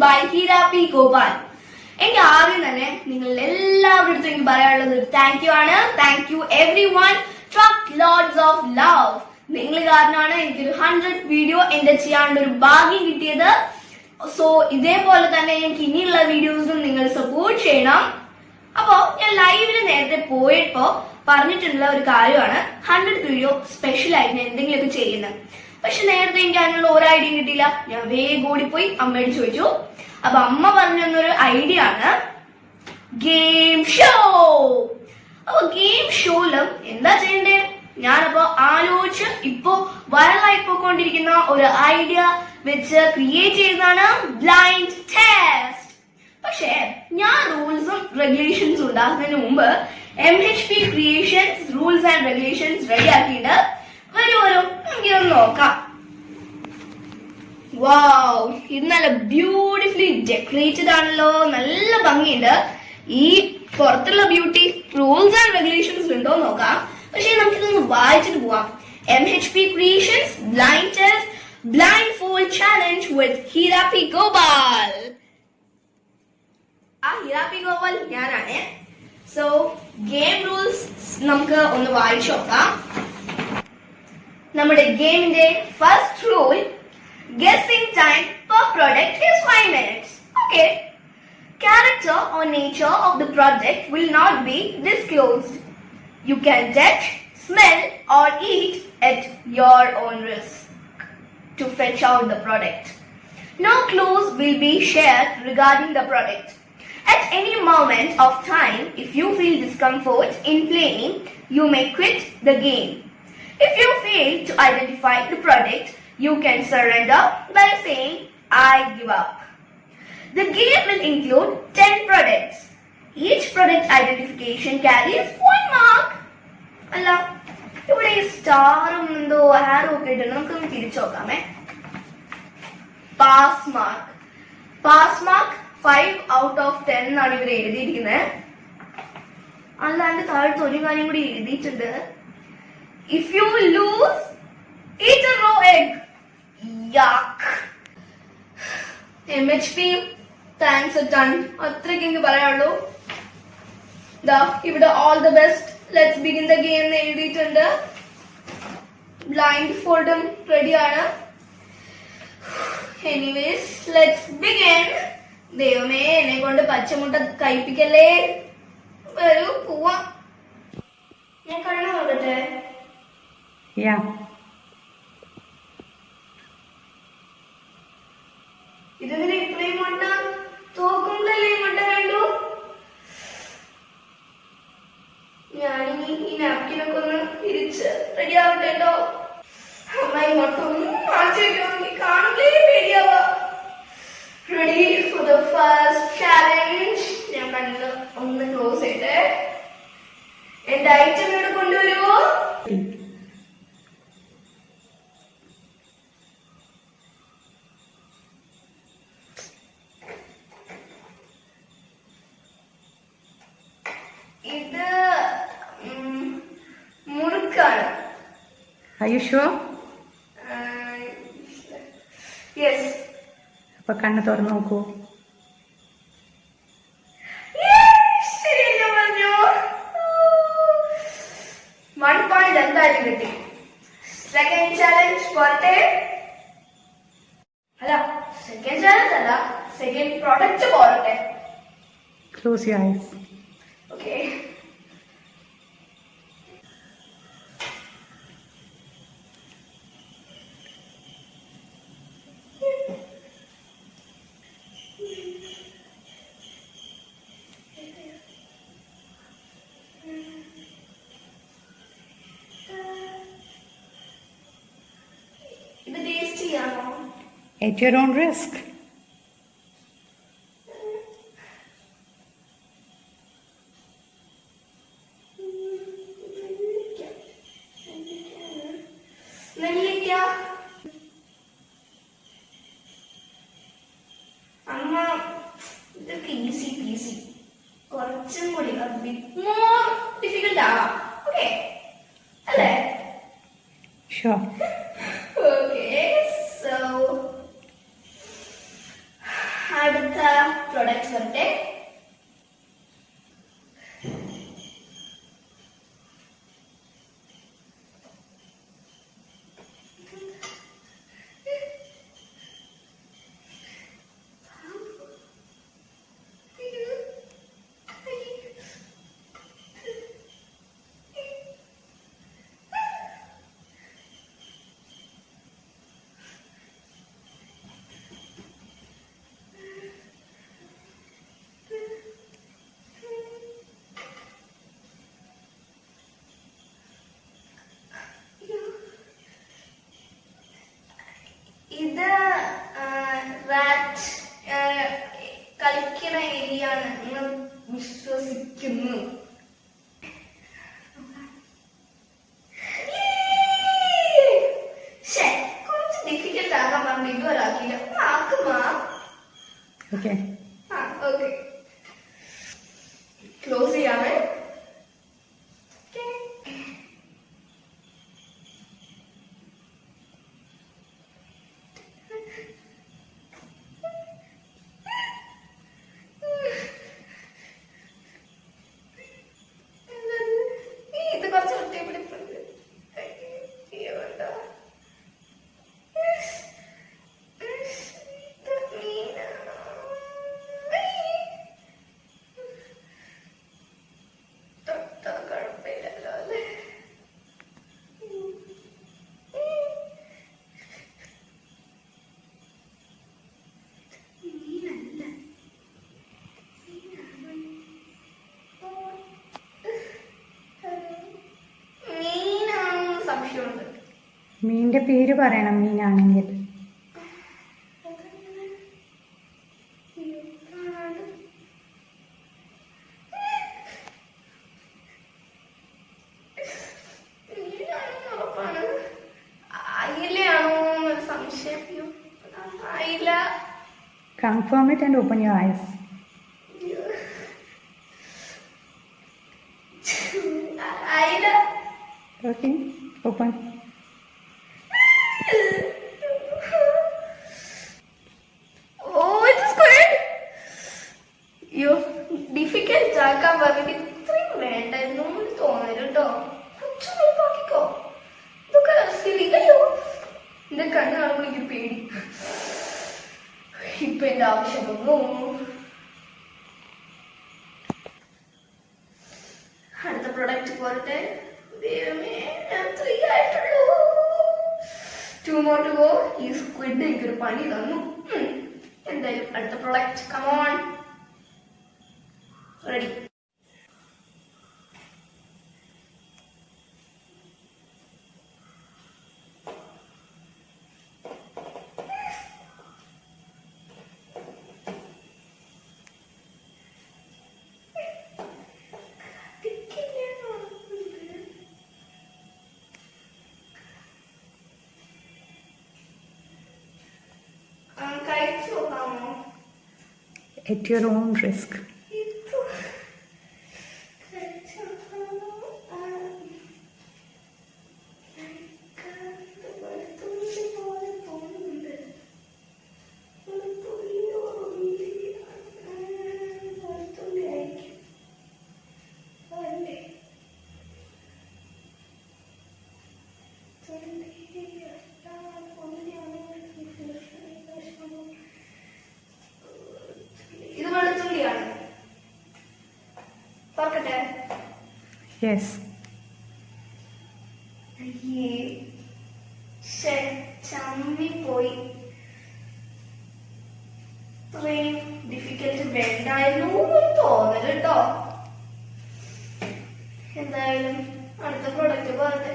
by Hira P. Gopal. എനിക്ക് ആദ്യം തന്നെ നിങ്ങൾ എല്ലാവരുടെ അടുത്തും എനിക്ക് പറയാനുള്ളത് ഒരു താങ്ക് യു ആണ്. Thank you every one. Truck loads of love. നിങ്ങൾ കാരണമാണ് എനിക്കൊരു 100 വീഡിയോ എന്റെ ചെയ്യാനുള്ള ഒരു ഭാഗ്യം കിട്ടിയത്. സോ ഇതേപോലെ തന്നെ എനിക്ക് ഇനിയുള്ള വീഡിയോസും നിങ്ങൾ സപ്പോർട്ട് ചെയ്യണം. അപ്പോ ഞാൻ ലൈവില് നേരത്തെ പോയപ്പോ പറഞ്ഞിട്ടുള്ള ഒരു കാര്യമാണ് 100th വീഡിയോ സ്പെഷ്യൽ ആയിട്ട് എന്തെങ്കിലുമൊക്കെ ചെയ്യുന്നത്. പക്ഷെ നേരത്തെ എനിക്ക് അതിനുള്ള ഒരു ഐഡിയ കിട്ടിയില്ല. ഞാൻ വേഗം ഓടിപ്പോയി അമ്മയോട് ചോദിച്ചു. അപ്പൊ അമ്മ പറഞ്ഞു തന്നൊരു ഐഡിയ ആണ് ഗെയിം ഷോ. അപ്പൊ ഗെയിം ഷോയിലും എന്താ ചെയ്യണ്ടേ? ഞാനപ്പോ ആലോചിച്ച് ഇപ്പോ വൈറലായി പോയിക്കൊണ്ടിരിക്കുന്ന ഒരു ഐഡിയ വെച്ച് ക്രിയേറ്റ് ചെയ്തതാണ് ബ്ലൈൻഡ് ടെസ്റ്റ്. പക്ഷെ ഞാൻ റൂൾസും റെഗുലേഷൻസും ഉണ്ടാക്കുന്നതിന് മുമ്പ് MHP creations rules and regulations ready ആക്കിയിട്ട് വരും നമുക്കിതൊന്ന് നോക്കാം. വാവ്, ഇത് നല്ല ബ്യൂട്ടിഫുള്ളി ഡെക്കറേറ്റഡ് ആണല്ലോ, നല്ല ഭംഗിയുണ്ട്. ഈ പുറത്തുള്ള ബ്യൂട്ടി റൂൾസ് ആൻഡ് റെഗുലേഷൻസ് ഉണ്ടോ നോക്കാം. പക്ഷെ നമുക്കിതൊന്ന് വായിച്ചിട്ട് പോവാം. MHP creations blind test blindfold challenge with Heera P Gopal. Heera P Gopal ഞാനാണ്. സോ ഗെയിം റൂൾസ് നമുക്ക് ഒന്ന് വായിച്ചു നോക്കാം. നമ്മുടെ ഗെയിമിന്റെ first rule, guessing time per product is 5 minutes. Okay. Character or nature of the product will not be disclosed. You can touch, smell or eat at your own risk to fetch out the product. No clues will be shared regarding the product. At any moment of time, if you feel discomfort in playing, you may quit the game. If you fail to identify the product, you can surrender by saying, I give up. The game will include 10 products. Each product identification carries 1 mark. അല്ല, ഇവിടെ ഈ സ്റ്റാറും എന്തോ ആരോ ഒക്കെ ഇട്ട് നമുക്കൊന്ന് തിരിച്ചു നോക്കാമേ. Pass mark. Pass mark 5 out of 10 എന്നാണ് ഇവർ എഴുതിയിരിക്കുന്നത്. അല്ലാണ്ട് താഴത്ത് ഒരു കാര്യം കൂടി എഴുതിയിട്ടുണ്ട്. If you lose, eat a raw egg. Yuck. MHP thanks a ton. അത്രയ്ക്ക് എനിക്ക് പറയാനുള്ളൂ. ഇവിടെ all the best, let's begin the game എന്ന് എഴുതിയിട്ടുണ്ട്. ബ്ലൈൻഡ് ഫോൾഡും റെഡിയാണ്. Anyways, let's begin. ദൈവമേ, എന്നെ കൊണ്ട് പച്ചമുട്ട കഴിപ്പിക്കല്ലേ. വരൂ പോവാം. ഞാൻ കണ്ണു നോക്കട്ടെ. ഇതിങ്ങനെ ഇത്രയും മുട്ട തോക്കുമ്പോഴല്ലേ മുട്ട കണ്ടു. ഞാനിനി ഈ നാപ്കിനൊക്കെ ഒന്ന് തിരിച്ച് റെഡി ആവട്ടെ കേട്ടോ. അമ്മ ഈ മുട്ട ഒന്നും മാറ്റി വെക്കണമെങ്കിൽ കാണുമ്പോഴേ പേടിയാവാ. Ready for the first challenge. ഞാൻ കണ്ണ് ഒന്ന് ക്ലോസ് ചെയ്തേ. എന്റെ ഐറ്റം ഇവിടെ കൊണ്ടുവരുമോ? ഇത് മുറുക്കാണ്. Are you sure? Yes. അപ്പൊ കണ്ണ് തുറന്നു നോക്കൂ. പറഞ്ഞു 1 point എന്തായാലും കിട്ടി. സെക്കൻഡ് ചാലഞ്ച് പോട്ടെ. അല്ല, സെക്കൻഡ് ചാലഞ്ച് അല്ല, സെക്കൻഡ് പ്രോഡക്റ്റ് പോരട്ടെ. Close your eyes. Okay. ഇത് ടേസ്റ്റ് ചെയ്യാമോ? At your own risk. നെല്ലിക്ക. അമ്മ ഇതൊക്കെ ഈസി പീസി. കുറച്ചും കൂടി മോർ ഡിഫിക്കൽട്ട് ആവാം. ഓക്കെ അല്ലേ? Sure. Okay, so I products വരട്ടെ. ഇത് റാറ്റ് കളിക്കണ ഏരിയയാണ് നിങ്ങൾ വിശ്വസിക്കുന്നു. കുറച്ച് ഡിഫിക്കൽട്ട് ആക്കാൻ പറഞ്ഞു ഇതുവരെ ആക്കിയില്ല. ആക്കുമാ. ഓക്കെ ഓക്കെ, ക്ലോസ് ചെയ്യാമേ. ഇത് കുറച്ച് ഒറ്റപ്പിടിപ്പുണ്ട്. കുഴപ്പമില്ലല്ലോ അല്ലേ? മീനാണെന്ന് സംശയമുണ്ട്. മീനിന്റെ പേര് പറയണം മീനാണെങ്കിൽ. അയിലാണോ എന്നൊരു സംശയം. അയില. Confirm it and open your eyes. അയില. Okay, open. അയ്യോ, ഡിഫിക്കൽട്ട് ആക്കാൻ പറഞ്ഞിട്ട് ഇത്രയും വേണ്ടായിരുന്നു തോന്നല് കേട്ടോ. കുറച്ചൊന്നിപ്പാക്കിക്കോ. ഇതൊക്കെ സിലിക്കല്ലോ. എന്റെ കണ്ണ് കാണുമ്പോൾ എനിക്ക് പേടി. ഇപ്പൊ എന്റെ ആവശ്യം വന്നു. അടുത്ത പ്രൊഡക്റ്റ് പോരട്ടെ. ദൈവമേ, ഞാൻ 3 ആയിട്ടുള്ളൂ. 2 more to go. ഈ സ്ക്വിഡ് എനിക്കൊരു പണി തന്നു. എന്തായാലും അടുത്ത പ്രൊഡക്റ്റ്. Come on, ready. കഴിച്ചു നോക്കാമോ? At your own risk. ഇത് വെളുത്തുള്ളിയാണ്. തുറക്കട്ടെ? Yes. അയ്യേ, ചമ്മിപ്പോയി. ഇത്രയും ഡിഫിക്കൽട്ട് വേണ്ടായിരുന്നു തോന്നല് കേട്ടോ. എന്തായാലും അടുത്ത പ്രൊഡക്റ്റ് പോരട്ടെ.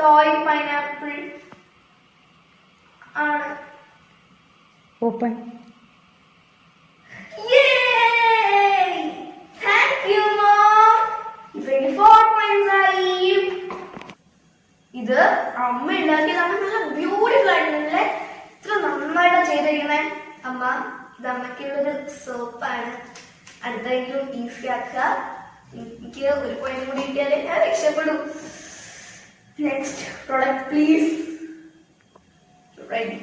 ടോയ് പൈനാപ്പിൾ ആണ്. Open. Yay! Thank you, Mom. 24 points ആയി. ഇത് അമ്മ ഉണ്ടാക്കിയതാണ്. നല്ല ബ്യൂട്ടിഫുൾ ആയിട്ടുള്ള ഇത്ര നന്നായിട്ട് ചെയ്തിരിക്കണേ. അമ്മ ഇത് അമ്മയ്ക്കുള്ളൊരു സോപ്പാണ്. അടുത്തെങ്കിലും ഈസി ആക്കുക. എനിക്ക് ഒരു പോയിന്റ് കൂടി കിട്ടിയാലേ ഞാൻ രക്ഷപ്പെടും. Next product please. Ready.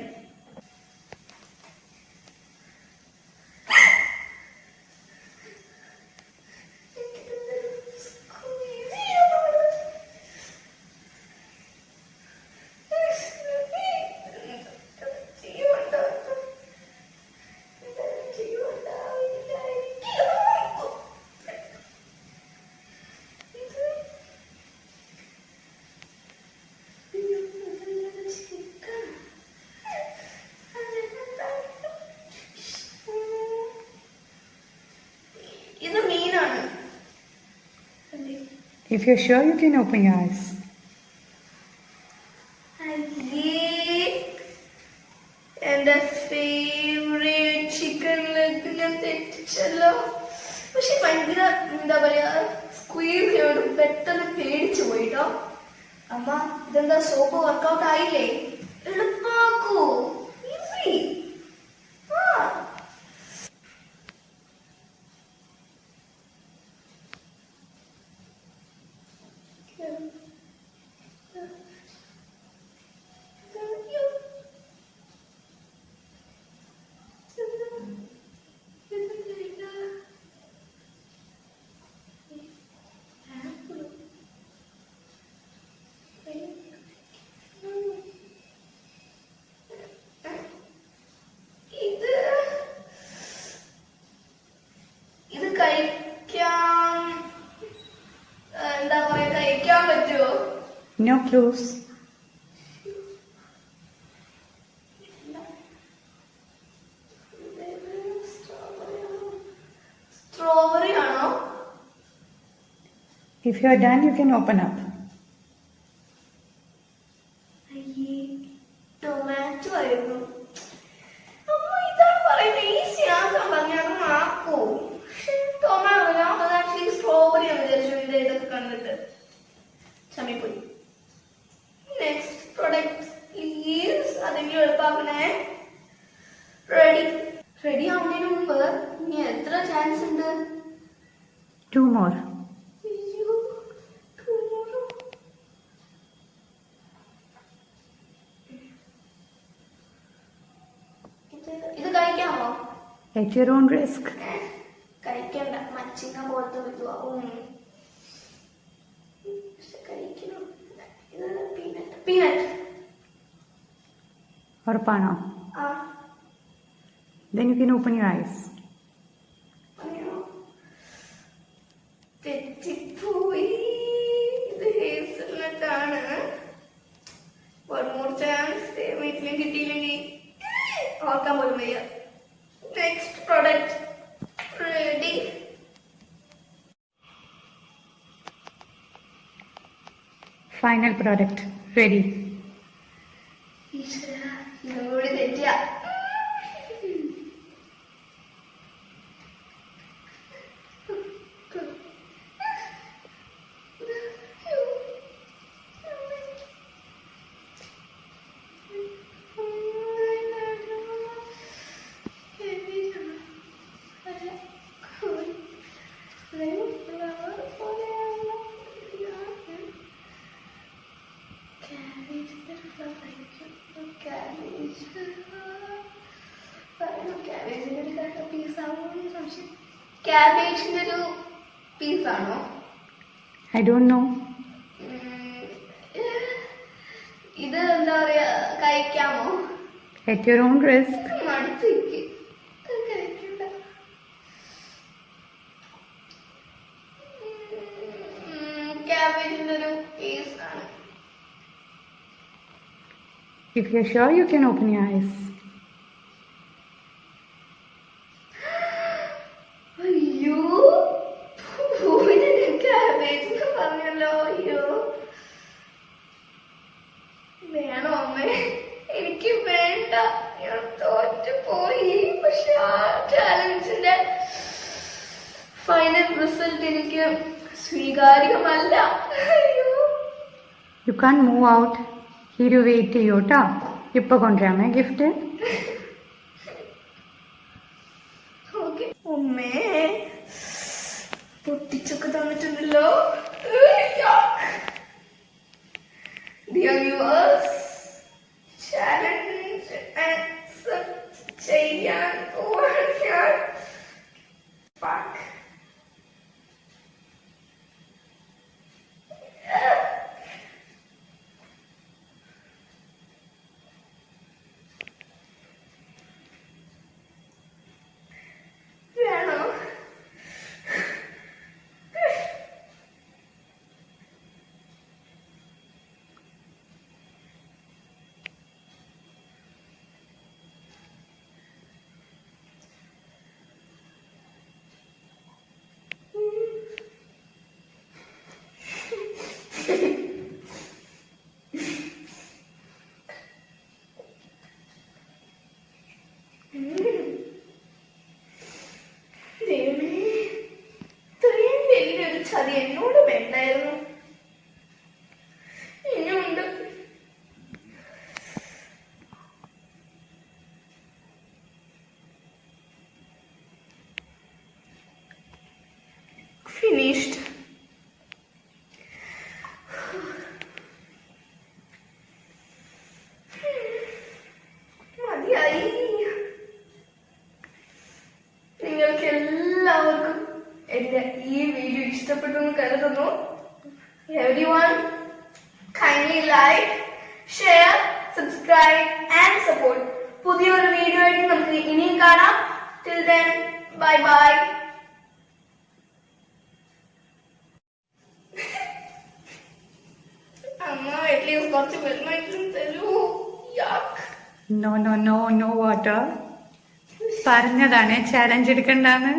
If you're sure, you can open your eyes. എന്റെ ഫേവറേറ്റ് ചിക്കൻ ലെഗ് ഞാൻ തെറ്റിച്ചല്ലോ. പക്ഷെ ഭയങ്കര എന്താ പറയാ സ്ക്വീസ് ചെയ്യണം. പെട്ടെന്ന് പേടിച്ചു പോയിട്ടോ. അമ്മ ഇതെന്താ സോപ്പ് വർക്കൗട്ട് ആയില്ലേ? എളുപ്പാക്കൂ. ഈസി. No clues. Strawberry ആണോ? If you're done, you can open up. Tomato ആയിരുന്നു. അമ്മ ഇതാണ് പറയുന്നത്. ഈസി ആക്കാൻ പറഞ്ഞാൽ ആക്കൂ. ടൊമാറ്റോ ഞാൻ ആക്ച്വലി സ്ട്രോബെറി ആണ് വിചാരിച്ചു ഇതൊക്കെ കണ്ടിട്ട്. ചമ്മിപ്പോയി. Next product please. അതെങ്കിലും എളുപ്പാക്കണേ. റെഡി. റെഡി ആവുന്നതിന് മുമ്പ് ഇനി എത്ര ചാൻസ് ഉണ്ട്? 2 more. ഇത് കഴിക്കാമോ? At your own risk. കഴിക്കണ്ട. മച്ചിങ്ങ പോലത്തെ വിധുവാകും. കഴിക്കണം. ഇത് peanut. Peanut Or pano. Then you can open your eyes. തെറ്റിപ്പോയി. ഇത് ഹേസൽനട്ട് ആണ്. One more chance. വീട്ടിലും കിട്ടിയില്ലെങ്കിൽ ഓർക്കാൻ പോലും വയ്യ. Next product ready. Final product ready. ഇതുകൂടി തെറ്റിയ. ക്യാബേജിന്റെ ഒരു പീസാണോ? I don't know. ഇത് എന്താ പറയാ കഴിക്കാമോ? At your own risk. മടുത്തേക്ക്. കഴിക്കണ്ട. ക്യാബേജിന്റെ ഒരു പീസാണ്. If you're sure, you can open your eyes. അയ്യോ ക്യാബേജ് പറഞ്ഞല്ലോ. അയ്യോ അമ്മേ എനിക്ക് വേണ്ട, ഞാൻ തോറ്റു പോയി. പക്ഷെ ആ ചാലഞ്ചിന്റെ ഫൈനൽ റിസൾട്ട് എനിക്ക് സ്വീകാര്യമല്ല. അയ്യോ. You can't move out. Hiru wait ചെയ്യൂട്ടാ. ഇപ്പൊ കൊണ്ടുവരാമേ ഗിഫ്റ്റ്. ഓക്കെ. അമ്മേ പൊട്ടിച്ചൊക്കെ തന്നിട്ടുണ്ടല്ലോ. Dear viewers, challenge accept ചെയ്യാൻ പോവാൻ. Fuck. വേണോ? ദൈവമേ, ഇത്രയും വലിയൊരു ചതി എന്നോട് വേണ്ടായിരുന്നു. ഇനിയുണ്ട്. Finished. മതിയായി. നിങ്ങൾക്ക് എല്ലാവർക്കും എന്റെ ഈ വീഡിയോ ഇഷ്ടപ്പെട്ടെന്ന് കരുതുന്നു. Everyone, kindly like, share, subscribe and support. പുതിയൊരു വീഡിയോ ആയിട്ട് നമുക്ക് ഇനിയും കാണാം. Till then, bye bye. അമ്മ അറ്റ്ലീസ്റ്റ് കുറച്ച് വെള്ളമായിട്ടും തരൂ. യാക്ക്. No water. പറഞ്ഞതാണ് ചാലഞ്ച് എടുക്കണ്ടാന്ന്.